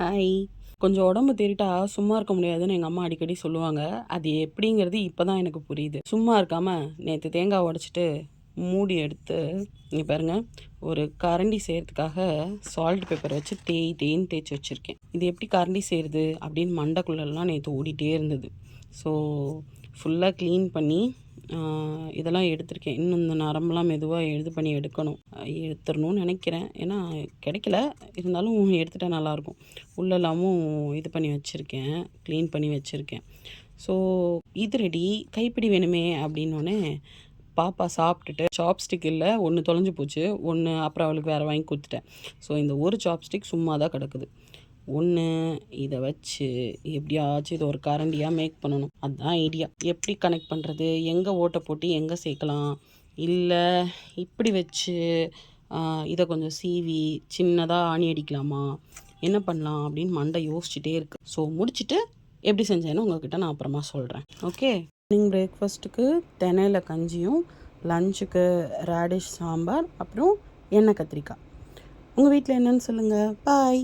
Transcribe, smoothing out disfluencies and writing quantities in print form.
Hi. கொஞ்சம் உடம்பு தேறிட்டா சும்மா இருக்க முடியாதுன்னு எங்கள் அம்மா அடிக்கடி சொல்லுவாங்க. அது எப்படிங்கிறது இப்போ தான் எனக்கு புரியுது. சும்மா இருக்காம நேற்று தேங்காய் உடைச்சிட்டு மூடி எடுத்து இங்கே பாருங்க, ஒரு கரண்டி செய்கிறதுக்காக சால்ட் பேப்பர் வச்சு தேய்ன்னு தேய்ச்சி வச்சுருக்கேன். இது எப்படி கரண்டி செய்கிறது அப்படின்னு மண்டைக்குள்ளெல்லாம் நேற்று ஓடிட்டே இருந்தது. ஸோ ஃபுல்லாக க்ளீன் பண்ணி இதெல்லாம் எடுத்திருக்கேன். இன்னும் இந்த நரம்பெலாம் மெதுவாக இது பண்ணி எடுத்துடணும்னு நினைக்கிறேன். ஏன்னா கிடைக்கல, இருந்தாலும் எடுத்துட்டா நல்லாயிருக்கும். உள்ளெல்லாமும் இது பண்ணி வச்சுருக்கேன், க்ளீன் பண்ணி வச்சுருக்கேன். ஸோ இது ரெடி. கைப்பிடி வேணுமே அப்படின்னோடனே பாப்பா சாப்பிட்டுட்டு சாப்ஸ்டிக் இல்லை, ஒன்று தொலைஞ்சு போச்சு, ஒன்று அப்புறம் அவளுக்கு வேறு வாங்கி கொடுத்துட்டேன். ஸோ இந்த ஒரு சாப்ஸ்டிக் சும்மா தான் கிடக்குது. ஒன்று இதை வச்சு எப்படியாச்சும் இதை ஒரு கரண்டியாக மேக் பண்ணணும். அதுதான் ஐடியா. எப்படி கனெக்ட் பண்ணுறது, எங்கே ஓட்டை போட்டு எங்கே சேர்க்கலாம், இல்லை இப்படி வச்சு இதை கொஞ்சம் சீவி சின்னதாக ஆணி அடிக்கலாமா, என்ன பண்ணலாம் அப்படின்னு மண்டை யோசிச்சுட்டே இருக்கு. ஸோ முடிச்சுட்டு எப்படி செஞ்சேன்னு உங்கள்கிட்ட நான் அப்புறமா சொல்கிறேன். ஓகே. மார்னிங் பிரேக்ஃபாஸ்ட்டுக்கு தினையில் கஞ்சியும், லஞ்சுக்கு ரேடிஷ் சாம்பார், அப்புறம் எண்ணெய் கத்திரிக்காய். உங்கள் வீட்டில் என்னன்னு சொல்லுங்கள். பாய்.